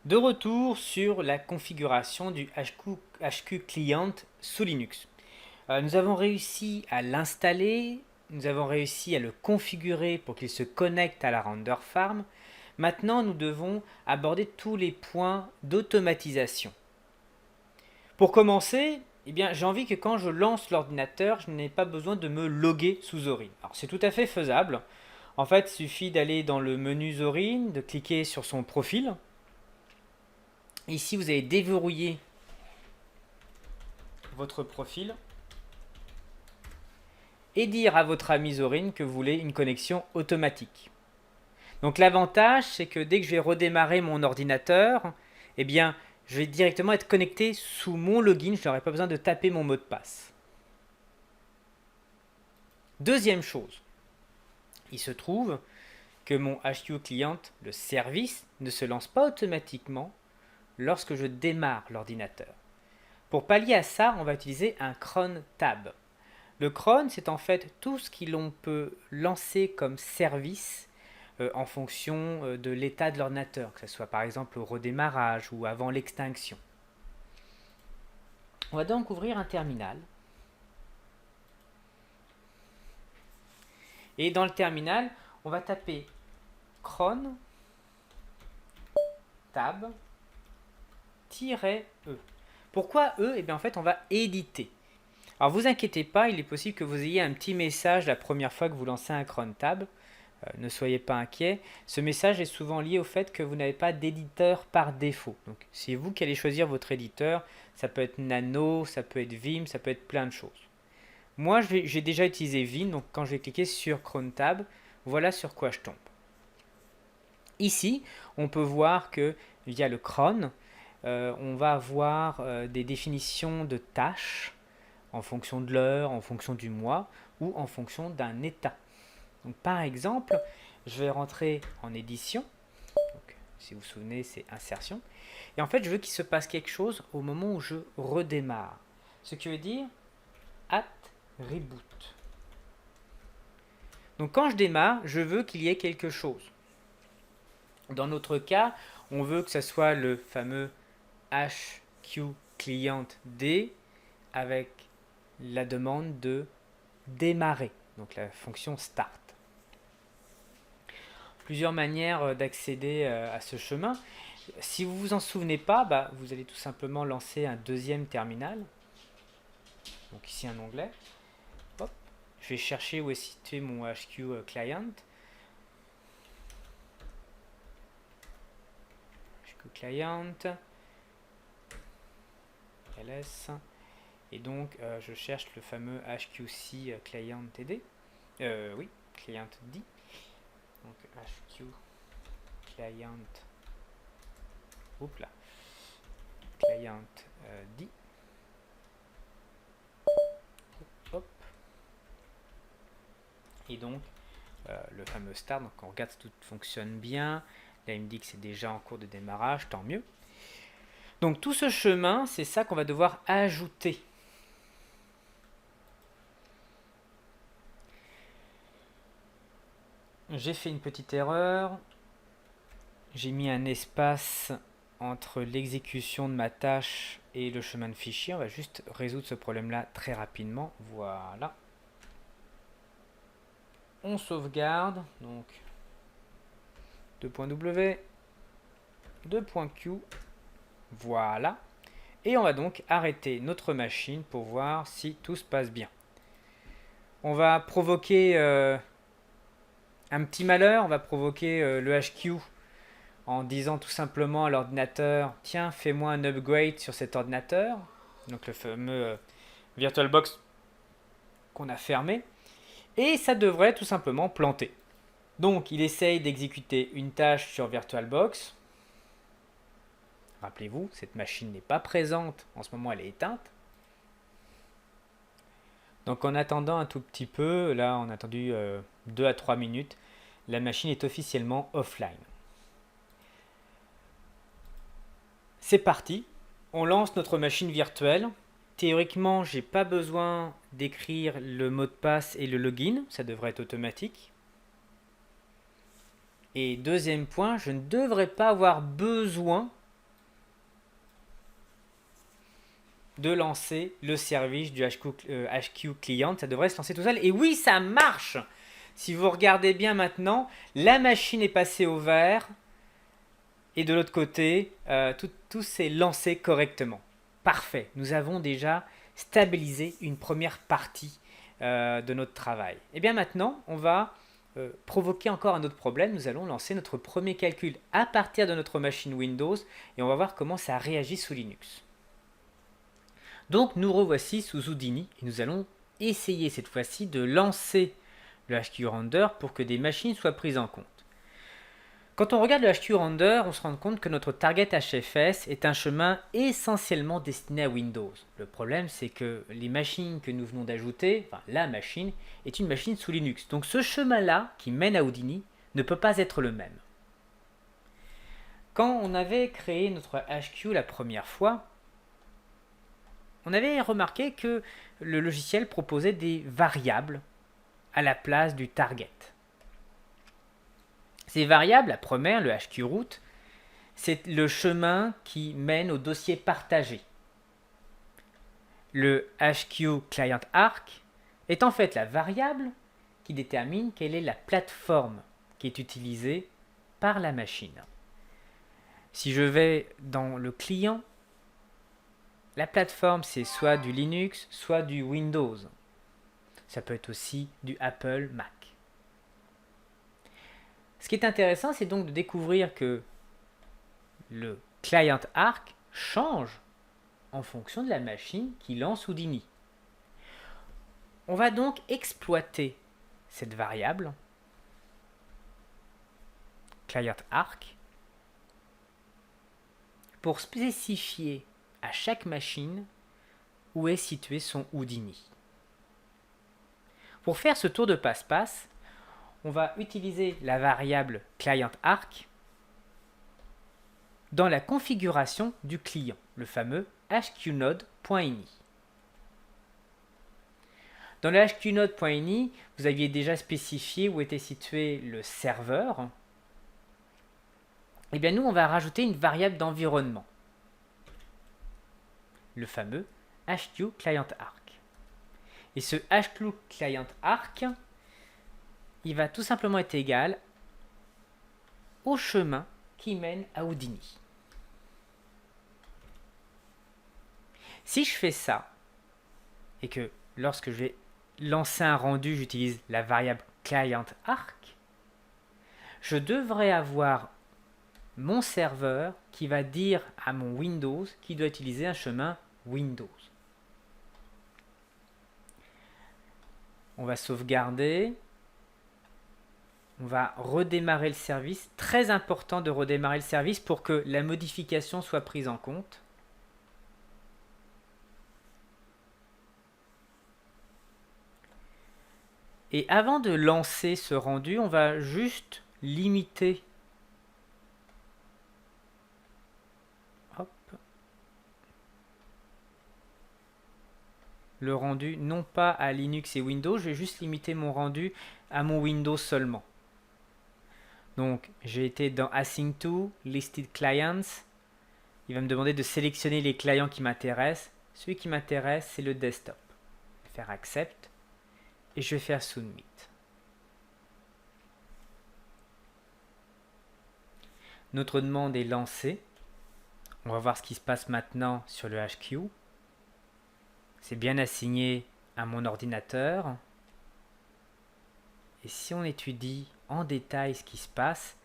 De retour sur la configuration du HQ Client sous Linux. Nous avons réussi à l'installer, nous avons réussi à le configurer pour qu'il se connecte à la render farm. Maintenant, nous devons aborder tous les points d'automatisation. Pour commencer, j'ai envie que quand je lance l'ordinateur, je n'ai pas besoin de me loguer sous Zorin. Alors c'est tout à fait faisable. En fait, il suffit d'aller dans le menu Zorin, de cliquer sur son profil. Ici, vous allez déverrouiller votre profil et dire à votre ami Zorin que vous voulez une connexion automatique. Donc l'avantage, c'est que dès que je vais redémarrer mon ordinateur, je vais directement être connecté sous mon login, je n'aurai pas besoin de taper mon mot de passe. Deuxième chose, il se trouve que mon HQ Client, le service, ne se lance pas automatiquement lorsque je démarre l'ordinateur. Pour pallier à ça, on va utiliser un cron tab. Le cron, c'est en fait tout ce que l'on peut lancer comme service en fonction de l'état de l'ordinateur, que ce soit par exemple au redémarrage ou avant l'extinction. On va donc ouvrir un terminal. Et dans le terminal, on va taper cron tab -e. Pourquoi E? En fait, on va éditer. Alors, vous inquiétez pas, il est possible que vous ayez un petit message la première fois que vous lancez un cron tab. Ne soyez pas inquiets. Ce message est souvent lié au fait que vous n'avez pas d'éditeur par défaut. Donc, c'est vous qui allez choisir votre éditeur. Ça peut être Nano, ça peut être Vim, ça peut être plein de choses. Moi, j'ai déjà utilisé Vim, donc quand je vais cliquer sur Cron Tab, voilà sur quoi je tombe. Ici, on peut voir que via le cron, on va avoir des définitions de tâches en fonction de l'heure, en fonction du mois ou en fonction d'un état. Donc, par exemple, je vais rentrer en édition. Donc, si vous vous souvenez, c'est insertion. Et en fait, je veux qu'il se passe quelque chose au moment où je redémarre. Ce qui veut dire at reboot. Donc, quand je démarre, je veux qu'il y ait quelque chose. Dans notre cas, on veut que ce soit le fameux HQ Client D avec la demande de démarrer, donc la fonction start. Plusieurs manières d'accéder à ce chemin. Si vous ne vous en souvenez pas, vous allez tout simplement lancer un deuxième terminal. Donc ici un onglet. Hop. Je vais chercher où est situé mon HQ Client. HQ Client. LS. Et donc je cherche le fameux HQC Client TD. Oui, Client D. Donc HQ Client. Oups là. Client D. Hop. Et donc le fameux start. Donc on regarde si tout fonctionne bien. Là il me dit que c'est déjà en cours de démarrage, tant mieux. Donc tout ce chemin, c'est ça qu'on va devoir ajouter. J'ai fait une petite erreur. J'ai mis un espace entre l'exécution de ma tâche et le chemin de fichier. On va juste résoudre ce problème-là très rapidement. Voilà. On sauvegarde. Donc 2.w, 2.q. Voilà. Et on va donc arrêter notre machine pour voir si tout se passe bien. On va provoquer un petit malheur. On va provoquer le HQ en disant tout simplement à l'ordinateur « Tiens, fais-moi un upgrade sur cet ordinateur ». Donc le fameux VirtualBox qu'on a fermé. Et ça devrait tout simplement planter. Donc il essaye d'exécuter une tâche sur VirtualBox. Rappelez-vous, cette machine n'est pas présente. En ce moment, elle est éteinte. Donc en attendant un tout petit peu, là on a attendu 2 à 3 minutes, la machine est officiellement offline. C'est parti, on lance notre machine virtuelle. Théoriquement, je n'ai pas besoin d'écrire le mot de passe et le login, ça devrait être automatique. Et deuxième point, je ne devrais pas avoir besoin de lancer le service du HQ Client. Ça devrait se lancer tout seul. Et oui, ça marche! Si vous regardez bien maintenant, la machine est passée au vert. Et de l'autre côté, tout s'est lancé correctement. Parfait. Nous avons déjà stabilisé une première partie de notre travail. Et bien maintenant, on va provoquer encore un autre problème. Nous allons lancer notre premier calcul à partir de notre machine Windows et on va voir comment ça réagit sous Linux. Donc nous revoici sous Houdini et nous allons essayer cette fois-ci de lancer le HQ Render pour que des machines soient prises en compte. Quand on regarde le HQ Render, on se rend compte que notre target HFS est un chemin essentiellement destiné à Windows. Le problème, c'est que les machines que nous venons d'ajouter, enfin la machine, est une machine sous Linux. Donc ce chemin-là, qui mène à Houdini, ne peut pas être le même. Quand on avait créé notre HQ la première fois, on avait remarqué que le logiciel proposait des variables à la place du target. Ces variables, la première, le HQ route, c'est le chemin qui mène au dossier partagé. Le HQ client arc est en fait la variable qui détermine quelle est la plateforme qui est utilisée par la machine. Si je vais dans le client, la plateforme c'est soit du Linux, soit du Windows. Ça peut être aussi du Apple Mac. Ce qui est intéressant, c'est donc de découvrir que le client arc change en fonction de la machine qui lance Houdini. On va donc exploiter cette variable client arc pour spécifier à chaque machine où est situé son Houdini. Pour faire ce tour de passe-passe, on va utiliser la variable client arc dans la configuration du client, le fameux hqnode.ini. Dans le hqnode.ini, vous aviez déjà spécifié où était situé le serveur. Et bien nous, on va rajouter une variable d'environnement, le fameux hqClientArc. Et ce hqClientArc, il va tout simplement être égal au chemin qui mène à Houdini. Si je fais ça, et que lorsque je vais lancer un rendu, j'utilise la variable clientArc, je devrais avoir mon serveur qui va dire à mon Windows qu'il doit utiliser un chemin Windows. On va sauvegarder. On va redémarrer le service. Très important de redémarrer le service pour que la modification soit prise en compte. Et avant de lancer ce rendu, on va juste limiter le rendu, non pas à Linux et Windows, je vais juste limiter mon rendu à mon Windows seulement. Donc, j'ai été dans Async to, Listed Clients. Il va me demander de sélectionner les clients qui m'intéressent. Celui qui m'intéresse, c'est le desktop. Je vais faire Accept et je vais faire Submit. Notre demande est lancée. On va voir ce qui se passe maintenant sur le HQ. C'est bien assigné à mon ordinateur. Et si on étudie en détail ce qui se passe,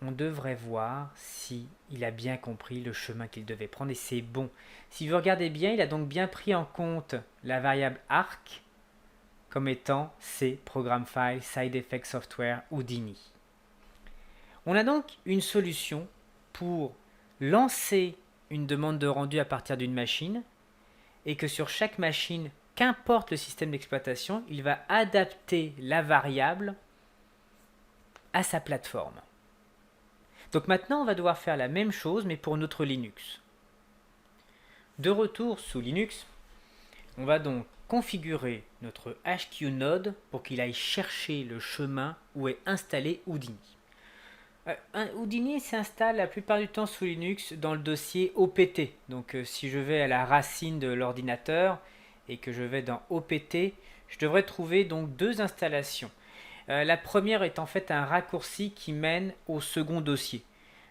on devrait voir si il a bien compris le chemin qu'il devait prendre et c'est bon. Si vous regardez bien, il a donc bien pris en compte la variable arc comme étant C, Program File, Side Effect Software, Houdini. On a donc une solution pour lancer une demande de rendu à partir d'une machine et que sur chaque machine, qu'importe le système d'exploitation, il va adapter la variable à sa plateforme. Donc maintenant, on va devoir faire la même chose, mais pour notre Linux. De retour sous Linux, on va donc configurer notre HQ Node pour qu'il aille chercher le chemin où est installé Houdini. Un Houdini s'installe la plupart du temps sous Linux dans le dossier OPT. Donc si je vais à la racine de l'ordinateur et que je vais dans OPT, je devrais trouver donc deux installations. La première est en fait un raccourci qui mène au second dossier.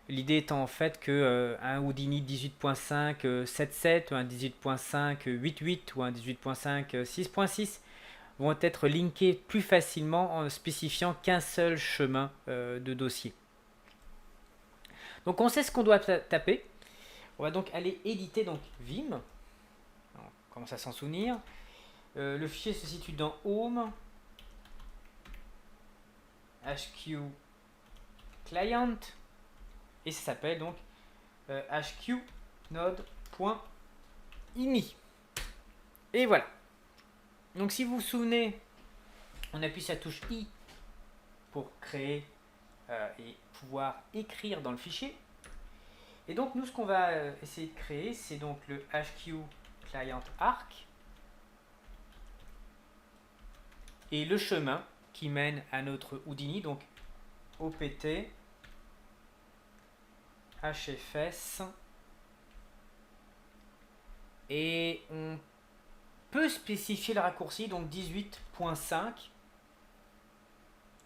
L'idée étant en fait que un Houdini 18.5 7.7 ou un 18.5 8.8 ou un 18.5 6.6 vont être linkés plus facilement en spécifiant qu'un seul chemin de dossier. Donc on sait ce qu'on doit taper. On va donc aller éditer donc Vim. On commence à s'en souvenir. Le fichier se situe dans Home, HQ Client, et ça s'appelle donc HQ node.ini. Et voilà. Donc si vous vous souvenez, on appuie sur la touche I pour créer et pouvoir écrire dans le fichier. Et donc nous, ce qu'on va essayer de créer, c'est donc le HQ Client Arc et le chemin qui mène à notre Houdini, donc OPT HFS, et on peut spécifier le raccourci, donc 18.5.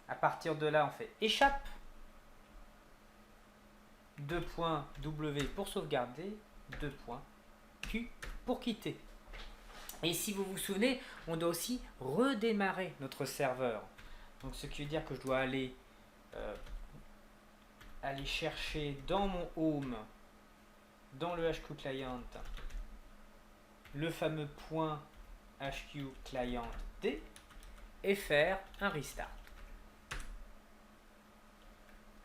À partir de là, on fait échappe, 2.W pour sauvegarder, 2.Q pour quitter. Et si vous vous souvenez, on doit aussi redémarrer notre serveur. Donc ce qui veut dire que je dois aller chercher dans mon home, dans le HQ Client, le fameux point HQ Client D et faire un restart.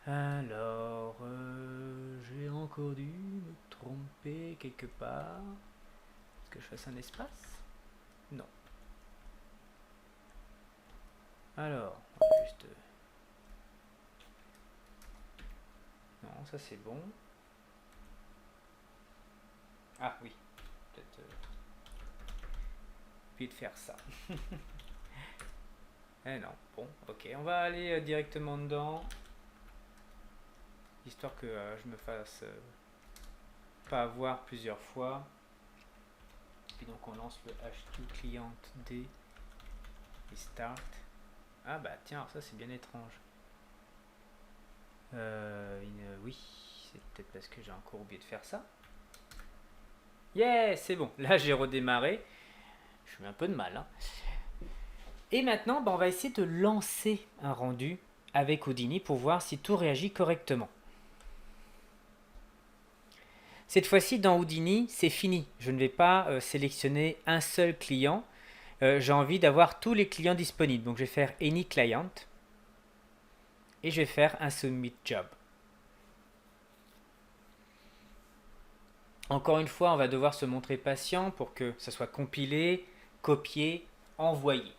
Alors, j'ai encore dû me tromper quelque part. Est-ce que je fasse un espace? Non. Alors, on va juste... Non, ça c'est bon. Ah oui, peut-être... Puis de faire ça. Eh non, bon, ok, on va aller directement dedans. Histoire que je me fasse pas avoir plusieurs fois. Puis donc on lance le HQ Client D et Start. Ah bah tiens, alors ça c'est bien étrange. Oui, c'est peut-être parce que j'ai encore oublié de faire ça. Yeah, c'est bon. Là j'ai redémarré. Je mets un peu de mal. Hein. Et maintenant, on va essayer de lancer un rendu avec Houdini pour voir si tout réagit correctement. Cette fois-ci, dans Houdini, c'est fini. Je ne vais pas sélectionner un seul client. J'ai envie d'avoir tous les clients disponibles. Donc, je vais faire Any Client. Et je vais faire un Submit Job. Encore une fois, on va devoir se montrer patient pour que ça soit compilé, copié, envoyé.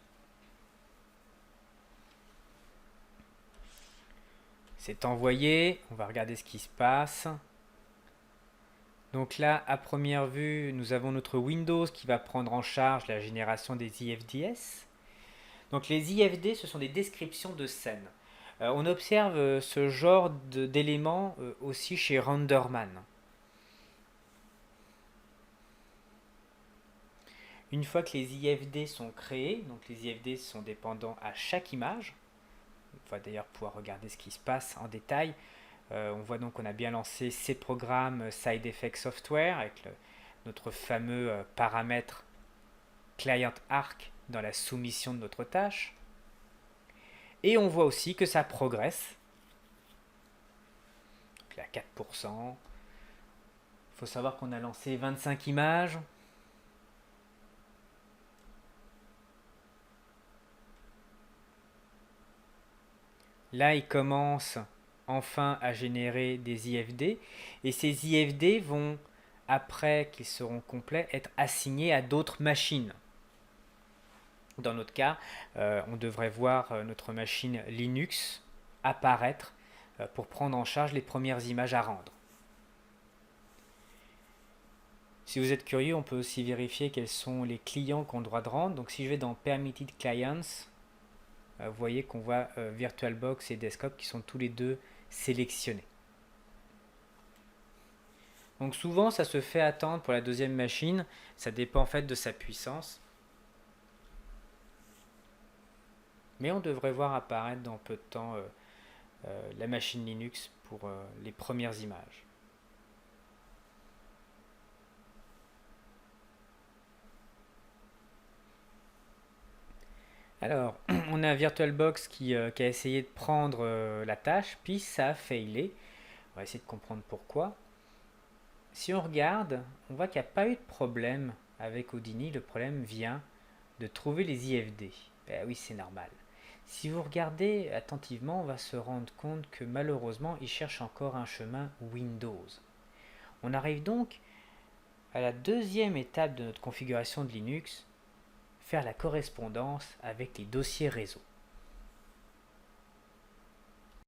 C'est envoyé. On va regarder ce qui se passe. Donc là, à première vue, nous avons notre Windows qui va prendre en charge la génération des IFDS. Donc les IFD, ce sont des descriptions de scènes. On observe ce genre d'éléments aussi chez Renderman. Une fois que les IFD sont créés, donc les IFD sont dépendants à chaque image, on va d'ailleurs pouvoir regarder ce qui se passe en détail. On voit donc qu'on a bien lancé ces programmes Side Effect Software avec notre fameux paramètre Client Arc dans la soumission de notre tâche. Et on voit aussi que ça progresse. Donc là, 4%. Il faut savoir qu'on a lancé 25 images. Là, il commence enfin à générer des IFD. Et ces IFD vont, après qu'ils seront complets, être assignés à d'autres machines. Dans notre cas, on devrait voir notre machine Linux apparaître pour prendre en charge les premières images à rendre. Si vous êtes curieux, on peut aussi vérifier quels sont les clients qu'on a le droit de rendre. Donc si je vais dans Permitted Clients, vous voyez qu'on voit VirtualBox et Desktop qui sont tous les deux sélectionné. Donc souvent ça se fait attendre pour la deuxième machine, ça dépend en fait de sa puissance. Mais on devrait voir apparaître dans peu de temps la machine Linux pour les premières images. Alors, on a VirtualBox qui a essayé de prendre la tâche, puis ça a failé. On va essayer de comprendre pourquoi. Si on regarde, on voit qu'il n'y a pas eu de problème avec Houdini. Le problème vient de trouver les IFD. Ben oui, c'est normal. Si vous regardez attentivement, on va se rendre compte que malheureusement, il cherche encore un chemin Windows. On arrive donc à la deuxième étape de notre configuration de Linux, faire la correspondance avec les dossiers réseau.